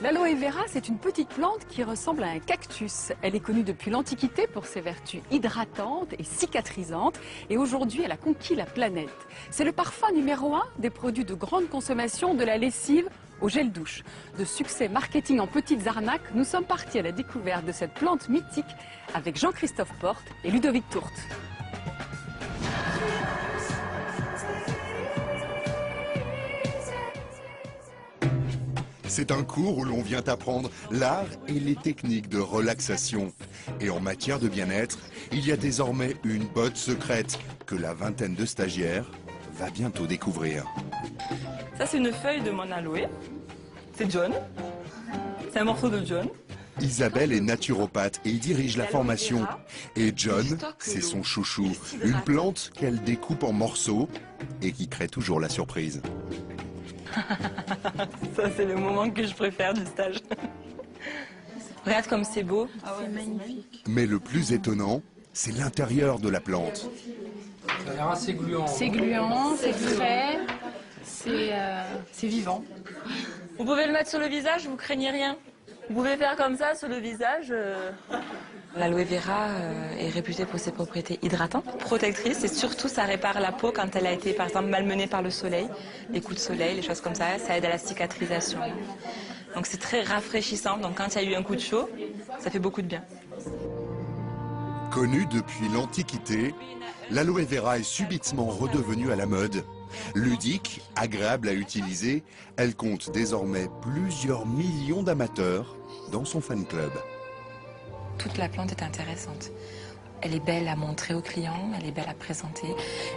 L'aloe vera, c'est une petite plante qui ressemble à un cactus. Elle est connue depuis l'Antiquité pour ses vertus hydratantes et cicatrisantes. Et aujourd'hui, elle a conquis la planète. C'est le parfum numéro 1 des produits de grande consommation, de la lessive au gel douche. De succès marketing en petites arnaques, nous sommes partis à la découverte de cette plante mythique avec Jean-Christophe Porte et Ludovic Tourte. C'est un cours où l'on vient apprendre l'art et les techniques de relaxation. Et en matière de bien-être, il y a désormais une botte secrète que la vingtaine de stagiaires va bientôt découvrir. Ça, c'est une feuille de mon aloe. C'est John. C'est un morceau de John. Isabelle est naturopathe et dirige la formation. Et John, c'est son chouchou, une plante qu'elle découpe en morceaux et qui crée toujours la surprise. Ça, c'est le moment que je préfère du stage. Regarde comme c'est beau. C'est magnifique. Mais le plus étonnant, c'est l'intérieur de la plante. Ça a l'air assez gluant. C'est gluant, c'est frais, c'est vivant. Vous pouvez le mettre sur le visage, vous craignez rien. Vous pouvez faire comme ça sur le visage. L'aloe vera est réputée pour ses propriétés hydratantes, protectrices et surtout ça répare la peau quand elle a été par exemple malmenée par le soleil, les coups de soleil, les choses comme ça aide à la cicatrisation. Donc c'est très rafraîchissant, donc quand il y a eu un coup de chaud, ça fait beaucoup de bien. Connue depuis l'Antiquité, l'aloe vera est subitement redevenue à la mode. Ludique, agréable à utiliser, elle compte désormais plusieurs millions d'amateurs dans son fan club. Toute la plante est intéressante. Elle est belle à montrer aux clients, elle est belle à présenter,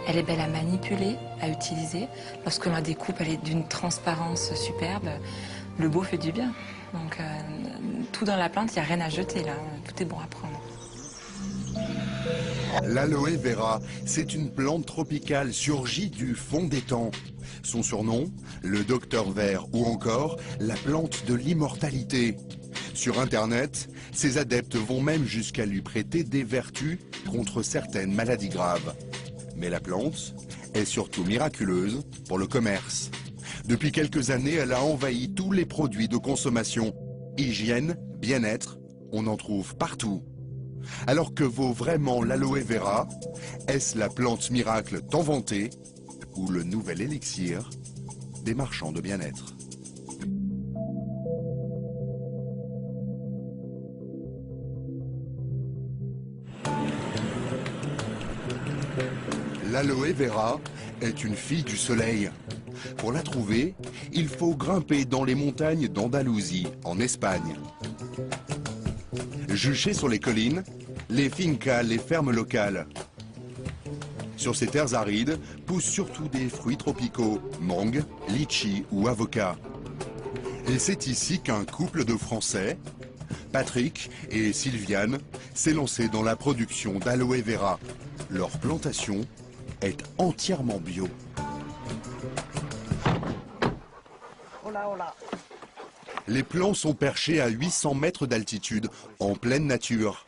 elle est belle à manipuler, à utiliser. Lorsque l'on la découpe, elle est d'une transparence superbe. Le beau fait du bien. Donc tout dans la plante, il n'y a rien à jeter là, tout est bon à prendre. L'aloe vera, c'est une plante tropicale surgie du fond des temps. Son surnom, le docteur vert ou encore la plante de l'immortalité. Sur Internet, ses adeptes vont même jusqu'à lui prêter des vertus contre certaines maladies graves. Mais la plante est surtout miraculeuse pour le commerce. Depuis quelques années, elle a envahi tous les produits de consommation. Hygiène, bien-être, on en trouve partout. Alors que vaut vraiment l'aloe vera? Est-ce la plante miracle tant vantée ou le nouvel élixir des marchands de bien-être? L'aloe vera est une fille du soleil. Pour la trouver, il faut grimper dans les montagnes d'Andalousie, en Espagne. Juchées sur les collines, les fincas, les fermes locales. Sur ces terres arides, poussent surtout des fruits tropicaux, mangue, litchi ou avocat. Et c'est ici qu'un couple de Français, Patrick et Sylviane, s'est lancé dans la production d'aloe vera. Leur plantation est entièrement bio. Les plants sont perchés à 800 mètres d'altitude, en pleine nature.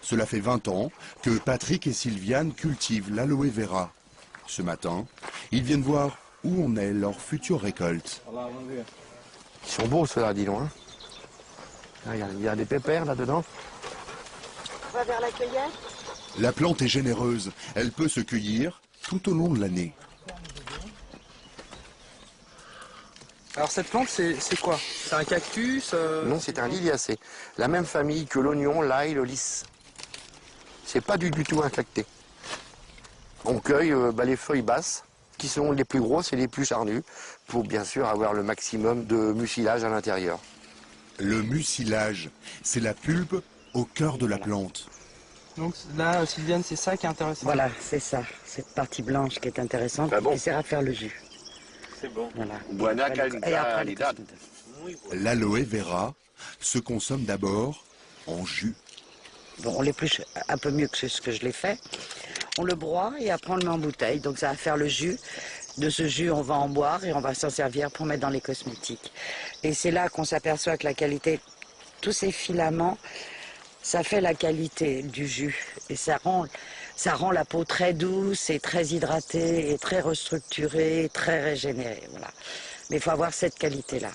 Cela fait 20 ans que Patrick et Sylviane cultivent l'aloe vera. Ce matin, ils viennent voir où en est leur future récolte. Ils sont beaux ceux-là, dis donc. Hein. Regarde, il y a des pépères là-dedans. On va vers la cueillette. La plante est généreuse, elle peut se cueillir tout au long de l'année. Alors cette plante, c'est quoi? C'est un cactus Non, c'est un liliacé. La même famille que l'oignon, l'ail, le lys. C'est pas du tout un cacté. On cueille les feuilles basses, qui sont les plus grosses et les plus charnues, pour bien sûr avoir le maximum de mucilage à l'intérieur. Le mucilage, c'est la pulpe au cœur de la plante. Donc là, Sylviane, c'est ça qui est intéressant. Voilà, c'est ça. Cette partie blanche qui est intéressante, Ah bon? qui sert à faire le jus. C'est bon. Voilà. Buena Et après, calidad. L'aloe vera se consomme d'abord en jus. Bon, on l'épluche un peu mieux que ce que je l'ai fait. On le broie et après on le met en bouteille. Donc ça va faire le jus. De ce jus, on va en boire et on va s'en servir pour mettre dans les cosmétiques. Et c'est là qu'on s'aperçoit que la qualité, tous ces filaments, ça fait la qualité du jus. Et ça rend la peau très douce et très hydratée et très restructurée, et très régénérée. Voilà. Mais il faut avoir cette qualité-là.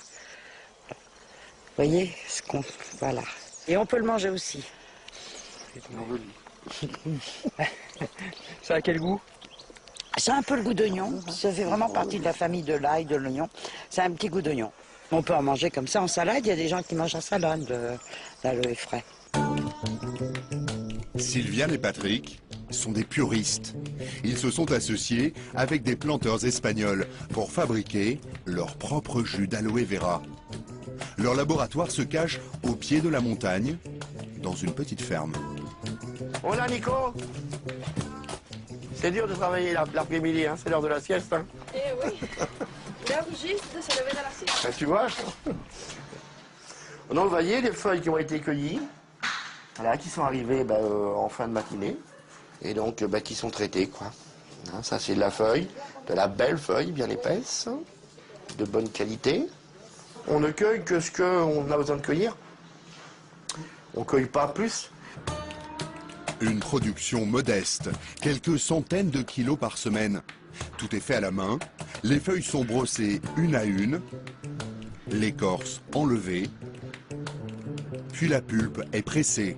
voyez ce qu'on... Voilà. Et on peut le manger aussi. Ça a quel goût? C'est un peu le goût d'oignon. Ça fait vraiment partie de la famille de l'ail, de l'oignon. C'est un petit goût d'oignon. On peut en manger comme ça en salade. Il y a des gens qui mangent en salade l'aloe frais. Sylviane et Patrick sont des puristes. Ils se sont associés avec des planteurs espagnols pour fabriquer leur propre jus d'aloe vera. Leur laboratoire se cache au pied de la montagne, dans une petite ferme. Hola Nico. C'est dur de travailler l'après-midi, hein, c'est l'heure de la sieste. Hein. Eh oui, l'heure juste de se lever à la sieste. Ben, tu vois. Donc vous voyez les feuilles qui ont été cueillies, voilà, qui sont arrivées en fin de matinée, et donc qui sont traitées, quoi. Hein, ça c'est de la feuille, de la belle feuille, bien épaisse, de bonne qualité. On ne cueille que ce qu'on a besoin de cueillir. On ne cueille pas plus. Une production modeste, quelques centaines de kilos par semaine. Tout est fait à la main, les feuilles sont brossées une à une, l'écorce enlevée, puis la pulpe est pressée.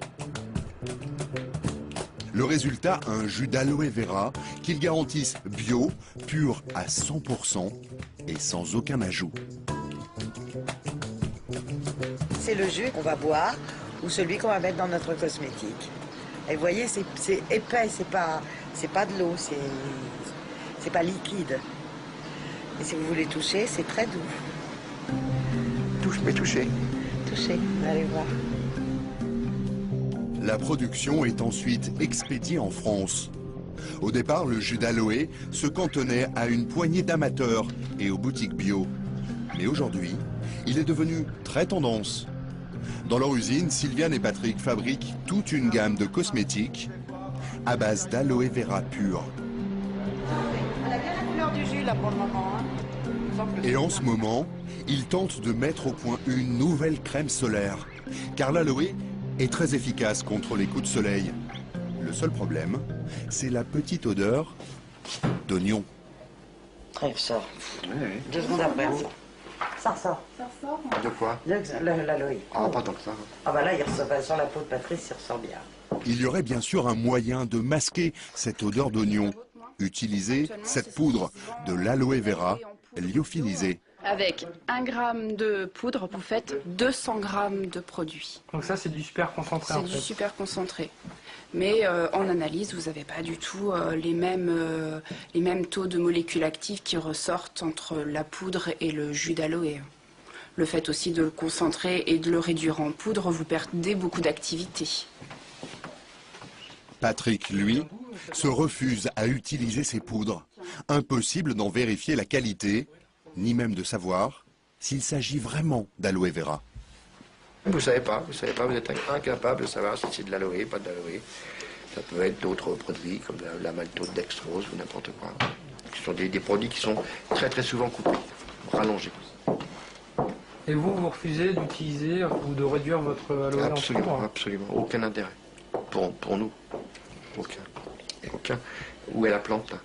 Le résultat, un jus d'aloe vera qu'ils garantissent bio, pur à 100% et sans aucun ajout. C'est le jus qu'on va boire ou celui qu'on va mettre dans notre cosmétique. Et vous voyez, c'est épais, c'est pas de l'eau, c'est pas liquide. Et si vous voulez toucher, c'est très doux. Touche, mais toucher. Touchez, allez voir. La production est ensuite expédiée en France. Au départ, le jus d'aloe se cantonnait à une poignée d'amateurs et aux boutiques bio. Mais aujourd'hui, il est devenu très tendance. Dans leur usine, Sylviane et Patrick fabriquent toute une gamme de cosmétiques à base d'aloe vera pur. Elle a bien la couleur du jus là pour le moment. Hein. Et en ce moment, ils tentent de mettre au point une nouvelle crème solaire. Car l'aloe est très efficace contre les coups de soleil. Le seul problème, c'est la petite odeur d'oignon. Elle sort. 2 secondes après, elle sort. Ça ressort. De quoi? L'aloe. Ah, pas tant que ça. Ah bah là, il ressort, sur la peau de Patrice, il ressort bien. Il y aurait bien sûr un moyen de masquer cette odeur d'oignon. Utiliser cette poudre de l'aloe vera lyophilisée. Avec 1 gramme de poudre, vous faites 200 grammes de produit. Donc ça, c'est du super concentré en C'est fait. du super concentré. Mais en analyse, vous n'avez pas du tout les mêmes taux de molécules actives qui ressortent entre la poudre et le jus d'aloe. Le fait aussi de le concentrer et de le réduire en poudre, vous perdez beaucoup d'activité. Patrick, lui, se refuse à utiliser ces poudres. Impossible d'en vérifier la qualité, ni même de savoir s'il s'agit vraiment d'aloe vera. Vous savez pas, vous êtes incapable de savoir si c'est de l'aloe, pas de l'aloe. Ça peut être d'autres produits comme la maltose dextrose ou n'importe quoi. Ce sont des produits qui sont très très souvent coupés, rallongés. Et vous refusez d'utiliser ou de réduire votre aloe en Absolument, poudre? absolument. Aucun intérêt. Pour nous. Aucun. Aucun. Où est la plante là?